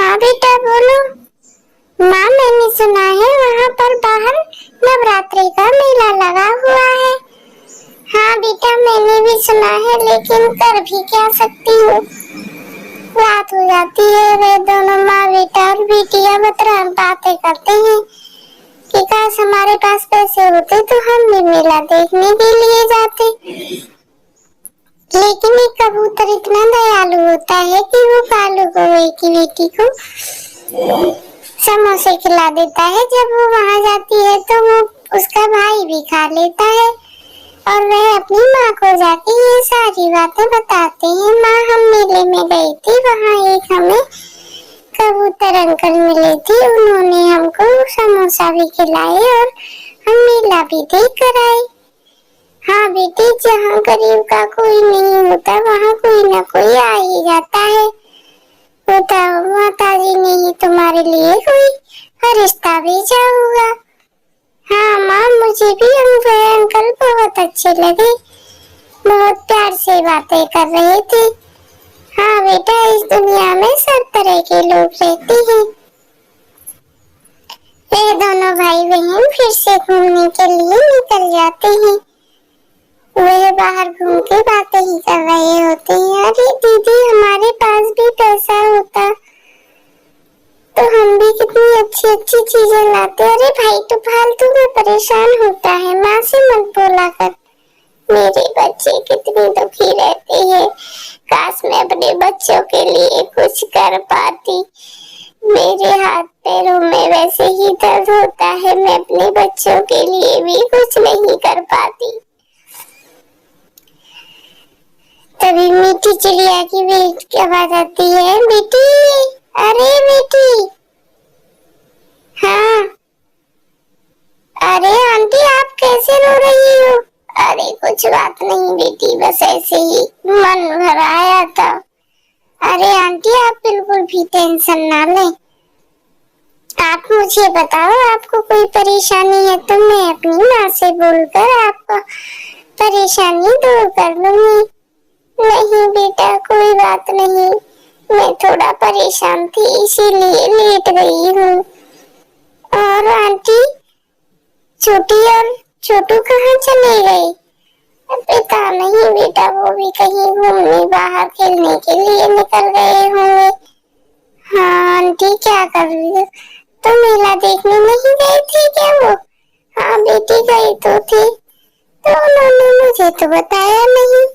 हाँ बेटा बोलो। माँ मैंने सुना है वहाँ पर बाहर नवरात्रि का मेला लगा हुआ है। हाँ बेटा मैंने भी सुना है, लेकिन कर भी क्या सकती हूँ। रात हो जाती है, वे दोनों माँ बेटा और बेटियाँ बातें करते हैं कि काश हमारे पास पैसे होते तो हम भी मेला देखने के लिए जाते। लेकिन एक कबूतर इतना दयालु होता है कि वो कालू कौवे की बेटी को समोसे खिला देता है। जब वो वहाँ जाती है तो वो उसका भाई भी खा लेता है और वह अपनी माँ को जाके ये सारी बातें बताते हैं। माँ हम मेले में गई थी, वहाँ एक हमें कबूतर अंकल मिले थे, उन्होंने हमको समोसा भी खिलाए और हम मेला भी देख कर आए। हाँ बेटी, जहाँ गरीब का कोई नहीं होता वहाँ कोई ना कोई आ ही जाता है। बताओ माता जी ने ही तुम्हारे लिए कोई फरिश्ता भेजा होगा। हाँ माँ, मुझे भी अंकल बहुत अच्छे लगे, बहुत प्यार से बातें कर रहे थे। हाँ बेटा, इस दुनिया में सब तरह के लोग रहते हैं। वे दोनों भाई बहन फिर से घूमने के लिए निकल जाते हैं। वे बाहर घूम के बातें ही कर रहे होते हैं। अरे दीदी, हमारे पास भी पैसा होता तो हम भी कितनी अच्छी अच्छी चीजें लाते। अरे भाई, तो फालतू में परेशान होता है, माँ से मत बोला कर। मेरे बच्चे कितने दुखी रहते हैं, काश मैं अपने बच्चों के लिए कुछ कर पाती। मेरे हाथ पैरों में वैसे ही दर्द होता है, मैं अपने बच्चों के लिए भी कुछ नहीं कर पाती। तभी मीठी चिड़िया की आवाज आती है, बेटी, अरे बेटी। हाँ, अरे आंटी, आप कैसे रो रही हो? अरे कुछ बात नहीं बेटी, बस ऐसे ही मन भर आया था। अरे आंटी, आप बिल्कुल भी टेंशन ना लें। आप मुझे बताओ, आपको कोई परेशानी है तो मैं अपनी माँ से बोलकर आपको परेशानी दूर कर लूंगी। नहीं बेटा, कोई बात नहीं, मैं थोड़ा परेशान थी इसीलिए लेट गई हूँ। और आंटी, छोटी और छोटू कहाँ चले गए? पता नहीं बेटा, वो भी कहीं घूमने बाहर खेलने के लिए निकल गए होंगे। हाँ आंटी, क्या कर रही हो? तो मेला देखने नहीं गए थे क्या वो? हाँ बेटी, गई तो थी, तो उन्होंने मुझे तो बताया नहीं।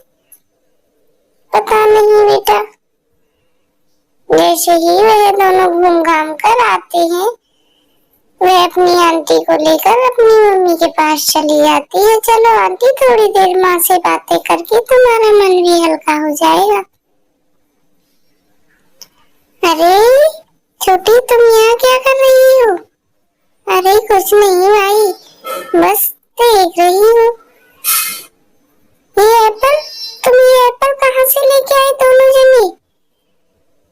पता नहीं बेटा। जैसे ही वह दोनों घूम घाम कर आते हैं, वह अपनी आंटी को लेकर अपनी मम्मी के पास चली जाती है। चलो आंटी, थोड़ी देर माँ से बातें करके तुम्हारा मन भी हल्का हो जाएगा। अरे छोटी, तुम यहाँ क्या कर रही हो? अरे कुछ नहीं भाई, बस देख रही हूँ। ये एप्पल, तुम ये एप्पल कहाँ से लेके आए दोनों जने?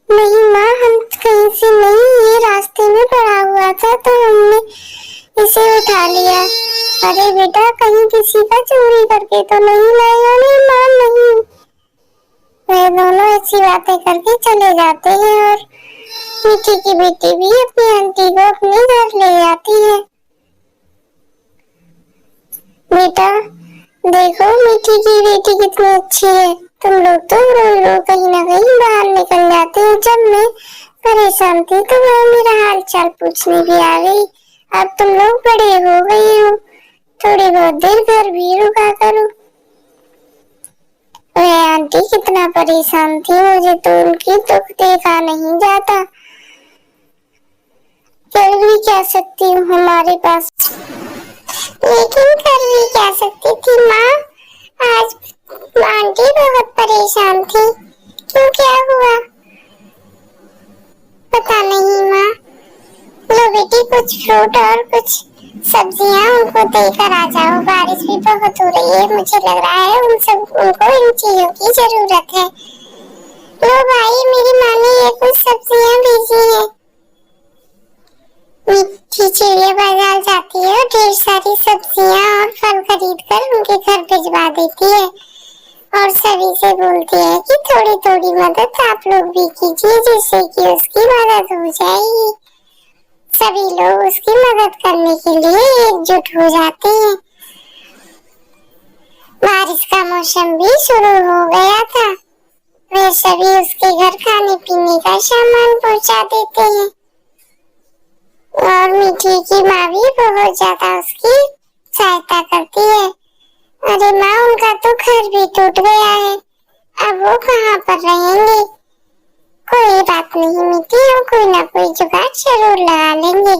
नहीं माँ, हम कहीं से नहीं, ये रास्ते में पड़ा हुआ था तो हमने इसे उठा लिया। अरे बेटा, कहीं किसी का चोरी करके तो नहीं लाया? नहीं माँ, नहीं। वे दोनों ऐसी बातें करके चले जाते हैं और मीठी की बेटी भी अपनी आंटी को अपने घर ले जाती है। बेटा देखो, मीठी की बेटी कितनी अच्छी है। तुम लोग तो रोज रोज कहीं ना कहीं बाहर निकल जाते हो। जब मैं परेशान थी तो वह मेरा हाल चाल पूछने भी आ गई। अब तुम लोग बड़े हो गए हो, थोड़ी बहुत देर घर भी रुका करो। वह आंटी कितना परेशान थी, मुझे तो उनकी दुख देखा नहीं जाता। कर भी क्या सकती हूँ हमारे पास, लेकिन कर भी क्या सकती थी माँ? आज आंटी बहुत परेशान थी, क्यों, क्या हुआ? पता नहीं माँ। लो बेटी, कुछ फ्रूट और कुछ सब्जियाँ उनको देकर आ जाओ। बारिश भी बहुत हो रही है, मुझे लग रहा है उनको इन चीजों की जरूरत है। लो भाई, मेरी माँ ने ये कुछ सब्जियाँ भेजी है। मीठी चिड़िया बाजार जाती है और ढेर सारी सब्जियाँ और फल खरीद कर उनके घर भिजवा देती है और सभी से बोलती है कि थोड़ी थोड़ी थोड़ी मदद आप लोग भी कीजिए, जिससे कि उसकी मदद हो जाएगी। सभी लोग उसकी मदद करने के लिए एकजुट हो जाते हैं। बारिश का मौसम भी शुरू हो गया था। वे सभी उसके घर खाने पीने का सामान पहुंचा देते हैं और मीठी की माँ भी बहुत ज्यादा उसकी सहायता करती है। अरे माँ, उनका तो घर भी टूट गया है, अब वो कहाँ पर रहेंगे? कोई बात नहीं मीठी, हम कोई ना कोई जुगाड़ जरूर लगा लेंगे।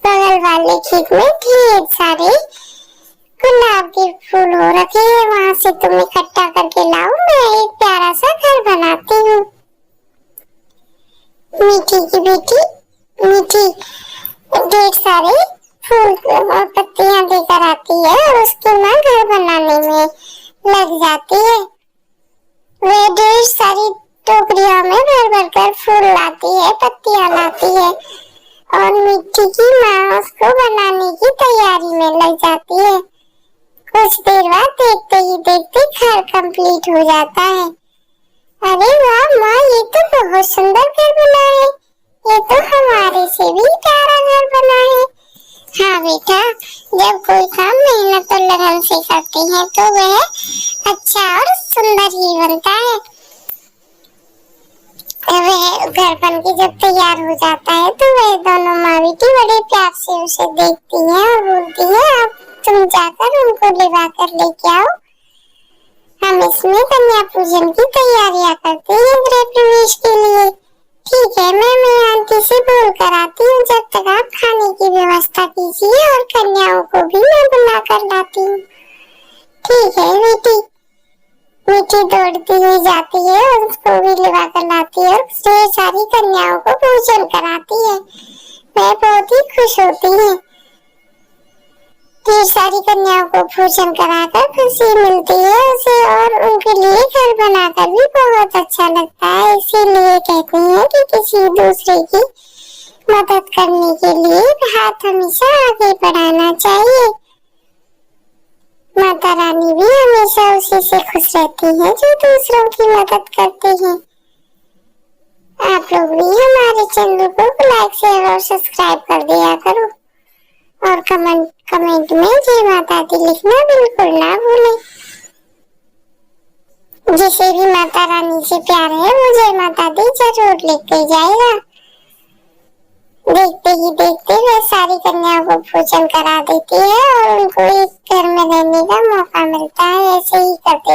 बगल वाले खेत में ढेर सारे गुलाब के फूल हो रखे हैं, वहाँ से तुम इकट्ठा करके लाओ, मैं एक प्यारा सा घर बनाती हूँ। मीठी की बेटी मीठी ढेर सारे फूल और पत्तियां लेकर आती है और उसकी माँ घर बनाने में लग जाती है। वे ढेर सारी टोकरियों में भर भर कर फूल लाती है, पत्तियां लाती है और मिट्टी की माँ उसको बनाने की तैयारी में लग जाती है। कुछ देर बाद देखते ही देखते घर कंप्लीट हो जाता है। अरे वाह माँ, ये तो बहुत सुंदर घर बना है, ये तो हमारे से भी प्यारा घर बना है। हाँ बेटा, जब कोई काम मेहनत और लगन से करते हैं तो वह अच्छा और सुंदर ही बनता है। वह घर बन के जब तैयार हो जाता है तो वह दोनों माँ बेटी बड़े प्यार से उसे देखती हैं और बोलती हैं, अब तुम जाकर उनको लिवा कर लेके आओ, हम इसमें कन्या पूजन की तैयारियां करते हैं गृह प्रवेश के लिए। ठीक है, मैं आंटी से बोल कर आती हूँ, जब तक आप खाने की व्यवस्था कीजिए और कन्याओं को भी मैं बुला कर लाती हूँ। ठीक है बेटी। मीठी दौड़ती हुई जाती है और उसको भी लिवा कर लाती है और ढेर सारी कन्याओं को भोजन कराती है। वह बहुत ही खुश होती है। ढेर सारी कन्याओं को भोजन कराकर खुशी मिलती है उसे और उनके लिए घर बनाकर भी बहुत अच्छा लगता है। इसीलिए कहते हैं कि किसी दूसरे की मदद करने के लिए हाथ हमेशा आगे बढ़ाना चाहिए। माता रानी भी हमेशा उसी से खुश रहती है जो दूसरों की मदद करते हैं। आप लोग भी हमारे चैनल को लाइक शेयर और सब्सक्राइब कर दिया करो और कमेंट में जय माता दी लिखना बिल्कुल ना भूलें। जिसे भी माता रानी से प्यार है वो जय माता दी जरूर लिख के जाएगा। देखते ही देखते वह सारी कन्याओं को भोजन करा देती है और उनको एक घर में रहने का मौका मिलता है। ऐसे ही करते